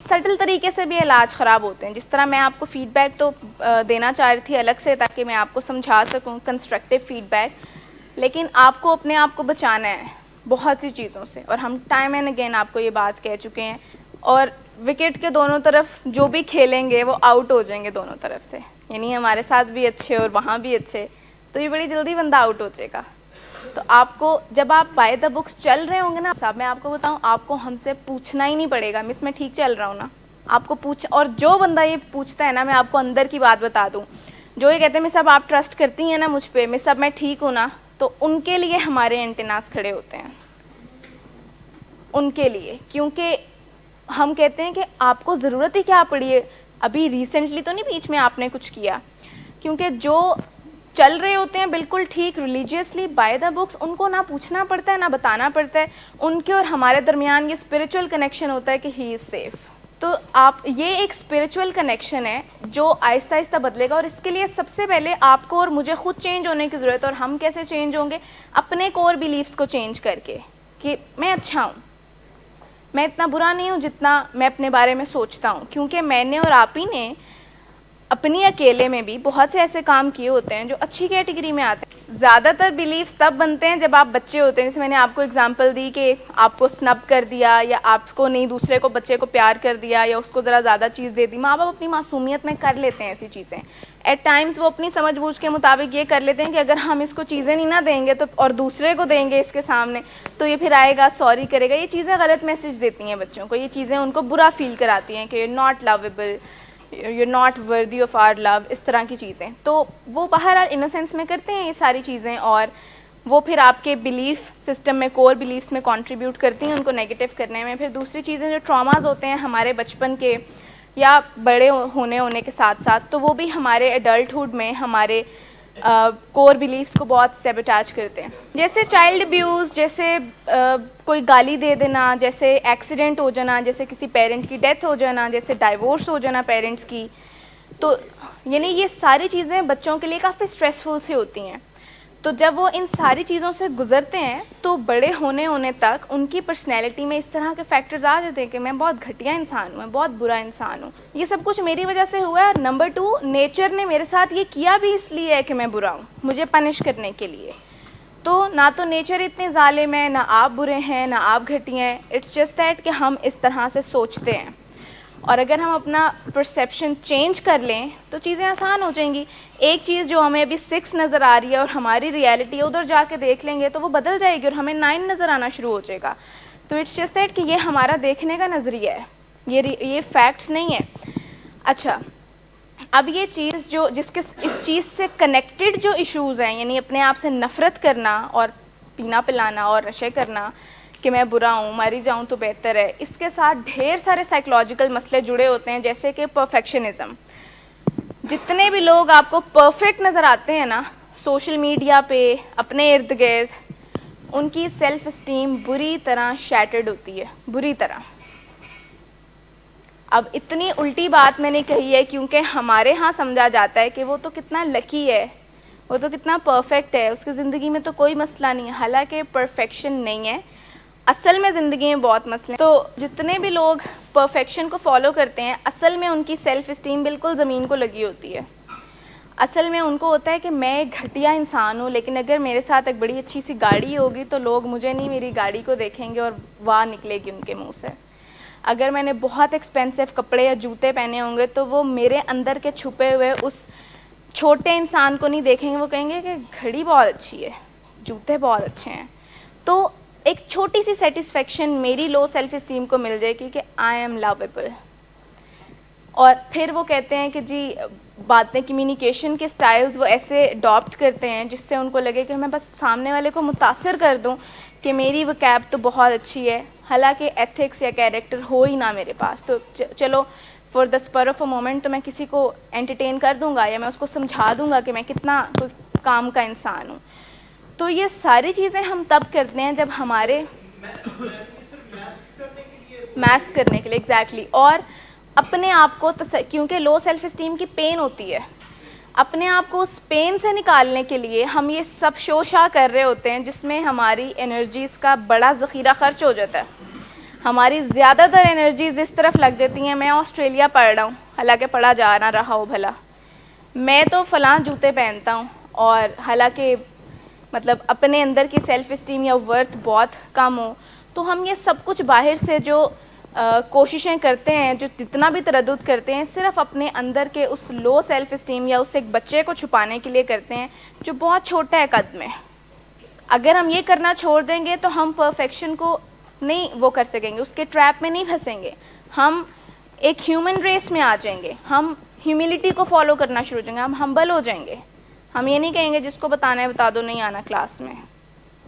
Still طریقے سے بھی علاج خراب ہوتے ہیں. جس طرح میں آپ کو فیڈ بیک تو دینا چاہ رہی تھی الگ سے تاکہ میں آپ کو سمجھا سکوں کنسٹرکٹیو فیڈ بیک, لیکن آپ کو اپنے آپ کو بچانا ہے بہت سی چیزوں سے, اور ہم ٹائم اینڈ اگین آپ کو یہ بات کہہ چکے ہیں. اور وکٹ کے دونوں طرف جو بھی کھیلیں گے وہ آؤٹ ہو جائیں گے دونوں طرف سے, یعنی ہمارے ساتھ بھی اچھے اور وہاں بھی اچھے, تو یہ بڑی جلدی بندہ آؤٹ ہو جائے گا. تو آپ کو جب آپ بائی دا بکس چل رہے ہوں گے نا صاحب, میں آپ کو بتاؤں آپ کو ہم سے پوچھنا ہی نہیں پڑے گا مس میں ٹھیک چل رہا ہوں نا, آپ کو اور جو بندہ یہ پوچھتا ہے نا, میں آپ کو اندر کی بات بتا دوں, جو یہ کہتے ہیں مس اب آپ ٹرسٹ کرتی ہیں نا مجھ پہ, مس اب میں ٹھیک ہوں نا, تو ان کے لیے ہمارے اینٹیناز کھڑے ہوتے ہیں, ان کے لیے. کیونکہ ہم کہتے ہیں کہ آپ کو ضرورت ہی کیا پڑی ہے, ابھی ریسنٹلی تو نہیں بیچ میں آپ نے کچھ کیا, کیونکہ جو چل رہے ہوتے ہیں بالکل ٹھیک ریلیجیسلی بائی دا بکس, ان کو نہ پوچھنا پڑتا ہے نہ بتانا پڑتا ہے, ان کے اور ہمارے درمیان یہ اسپریچول کنیکشن ہوتا ہے کہ ہی از سیف. تو آپ یہ ایک اسپریچول کنیکشن ہے جو آہستہ آہستہ بدلے گا, اور اس کے لیے سب سے پہلے آپ کو اور مجھے خود چینج ہونے کی ضرورت ہے. اور ہم کیسے چینج ہوں گے؟ اپنے کور بیلیفس کو چینج کر کے, کہ میں اچھا ہوں, میں اتنا برا نہیں ہوں جتنا میں اپنے بارے میں سوچتا ہوں. کیونکہ میں نے اور آپ ہی نے اپنی اکیلے میں بھی بہت سے ایسے کام کیے ہوتے ہیں جو اچھی کیٹیگری میں آتے ہیں. زیادہ تر بیلیفس تب بنتے ہیں جب آپ بچے ہوتے ہیں, جیسے میں نے آپ کو ایگزامپل دی کہ آپ کو سنب کر دیا, یا آپ کو نہیں دوسرے کو بچے کو پیار کر دیا, یا اس کو ذرا زیادہ چیز دے دی. ماں باپ اپنی معصومیت میں کر لیتے ہیں ایسی چیزیں, ایٹ ٹائمز وہ اپنی سمجھ بوجھ کے مطابق یہ کر لیتے ہیں کہ اگر ہم اس کو چیزیں نہیں نہ دیں گے تو اور دوسرے کو دیں گے اس کے سامنے تو یہ پھر آئے گا سوری کرے گا. یہ چیزیں غلط میسج دیتی ہیں بچوں کو, یہ چیزیں ان کو برا فیل کراتی ہیں کہ you not lovable, you not worthy of our love, اس طرح کی چیزیں. تو وہ بہرحال انوسینس میں کرتے ہیں یہ ساری چیزیں, اور وہ پھر آپ کے بلیف سسٹم میں, کور بلیفس میں کنٹریبیوٹ کرتی ہیں ان کو نیگیٹو کرنے میں. پھر دوسری چیزیں جو ٹراماز ہوتے ہیں ہمارے بچپن کے یا بڑے ہونے کے ساتھ ساتھ, تو وہ بھی ہمارے ایڈلٹہڈ میں ہمارے کور بلیفس کو بہت سیبوٹیج کرتے ہیں. جیسے چائلڈ ابیوز, جیسے کوئی گالی دے دینا, جیسے ایکسیڈنٹ ہو جانا, جیسے کسی پیرنٹ کی ڈیتھ ہو جانا, جیسے ڈائیورس ہو جانا پیرنٹس کی. تو یعنی یہ ساری چیزیں بچوں کے لیے کافی اسٹریسفل سی ہوتی ہیں. تو جب وہ ان ساری چیزوں سے گزرتے ہیں تو بڑے ہونے تک ان کی پرسنالٹی میں اس طرح کے فیکٹرز آ جاتے ہیں کہ میں بہت گھٹیا انسان ہوں, میں بہت برا انسان ہوں, یہ سب کچھ میری وجہ سے ہوا ہے. نمبر 2, نیچر نے میرے ساتھ یہ کیا بھی اس لیے ہے کہ میں برا ہوں, مجھے پنش کرنے کے لیے. تو نہ تو نیچر اتنے ظالم ہے, نہ آپ برے ہیں, نہ آپ گھٹیا ہیں. اٹس جسٹ دیٹ کہ ہم اس طرح سے سوچتے ہیں, اور اگر ہم اپنا پرسیپشن چینج کر لیں تو چیزیں آسان ہو جائیں گی. ایک چیز جو ہمیں ابھی 6 نظر آ رہی ہے اور ہماری ریالٹی ادھر جا کے دیکھ لیں گے تو وہ بدل جائے گی اور ہمیں 9 نظر آنا شروع ہو جائے گا. تو اٹس جسٹ دیٹ کہ یہ ہمارا دیکھنے کا نظریہ ہے, یہ فیکٹس نہیں ہے. اچھا, اب یہ چیز جو اس چیز سے کنیکٹڈ جو ایشوز ہیں, یعنی اپنے آپ سے نفرت کرنا اور پینا پلانا اور نشے کرنا کہ میں برا ہوں, مری جاؤں تو بہتر ہے, اس کے ساتھ ڈھیر سارے سائیکلوجیکل مسئلے جڑے ہوتے ہیں. جیسے کہ پرفیکشنزم. جتنے بھی لوگ آپ کو پرفیکٹ نظر آتے ہیں نا سوشل میڈیا پہ, اپنے ارد گرد, ان کی سیلف اسٹیم بری طرح شیٹرڈ ہوتی ہے, بری طرح. اب اتنی الٹی بات میں نے کہی ہے کیونکہ ہمارے ہاں سمجھا جاتا ہے کہ وہ تو کتنا لکی ہے, وہ تو کتنا پرفیکٹ ہے, اس کی زندگی میں تو کوئی مسئلہ نہیں ہے. حالانکہ پرفیکشن نہیں ہے, اصل میں زندگی میں بہت مسئلے ہیں. تو جتنے بھی لوگ پرفیکشن کو فالو کرتے ہیں اصل میں ان کی سیلف اسٹیم بالکل زمین کو لگی ہوتی ہے. اصل میں ان کو ہوتا ہے کہ میں ایک گھٹیا انسان ہوں, لیکن اگر میرے ساتھ ایک بڑی اچھی سی گاڑی ہوگی تو لوگ مجھے نہیں میری گاڑی کو دیکھیں گے اور واہ نکلے گی ان کے منہ سے. اگر میں نے بہت ایکسپینسو کپڑے یا جوتے پہنے ہوں گے تو وہ میرے اندر کے چھپے ہوئے اس چھوٹے انسان کو نہیں دیکھیں گے, وہ کہیں گے کہ گھڑی بہت اچھی ہے, جوتے بہت اچھے ہیں. تو ایک چھوٹی سی سیٹسفیکشن میری لو سیلف اسٹیم کو مل جائے گی کہ آئی ایم لویبل. اور پھر وہ کہتے ہیں کہ جی باتیں, کمیونیکیشن کے سٹائلز وہ ایسے اڈاپٹ کرتے ہیں جس سے ان کو لگے کہ میں بس سامنے والے کو متاثر کر دوں کہ میری وکیب تو بہت اچھی ہے, حالانکہ ایتھکس یا کیریکٹر ہو ہی نہ میرے پاس. تو چلو for the اسپر of a moment تو میں کسی کو انٹرٹین کر دوں گا یا میں اس کو سمجھا دوں گا کہ میں کتنا کوئی کام کا انسان ہوں. تو یہ ساری چیزیں ہم تب کرتے ہیں جب ہمارے میسک کرنے کے لیے ایگزیکٹلی. اور اپنے آپ کو کیونکہ لو سیلف اسٹیم کی پین ہوتی ہے, اپنے آپ کو اس پین سے نکالنے کے لیے ہم یہ سب شوشا کر رہے ہوتے ہیں جس میں ہماری انرجیز کا بڑا ذخیرہ خرچ ہو جاتا ہے. ہماری زیادہ تر انرجیز اس طرف لگ جاتی ہیں میں آسٹریلیا پڑھ رہا ہوں، حالانکہ پڑھا جا نہ رہا ہو بھلا، میں تو فلاں جوتے پہنتا ہوں، اور حالانکہ مطلب اپنے اندر کی سیلف اسٹیم یا ورتھ بہت کم ہو. تو ہم یہ سب کچھ باہر سے جو کوششیں کرتے ہیں، جو جتنا بھی تردد کرتے ہیں، صرف اپنے اندر کے اس لو سیلف اسٹیم یا اس ایک بچے کو چھپانے کے لیے کرتے ہیں جو بہت چھوٹا ہے قد میں. اگر ہم یہ کرنا چھوڑ دیں گے تو ہم پرفیکشن کو نہیں وہ کر سکیں گے، اس کے ٹریپ میں نہیں پھنسیں گے، ہم ایک ہیومن ریس میں آ جائیں گے، ہم ہیوملٹی کو فالو کرنا شروع ہو جائیں گے، ہم ہمبل ہو جائیں گے. ہم یہ نہیں کہیں گے جس کو بتانا ہے بتا دو، نہیں آنا کلاس میں.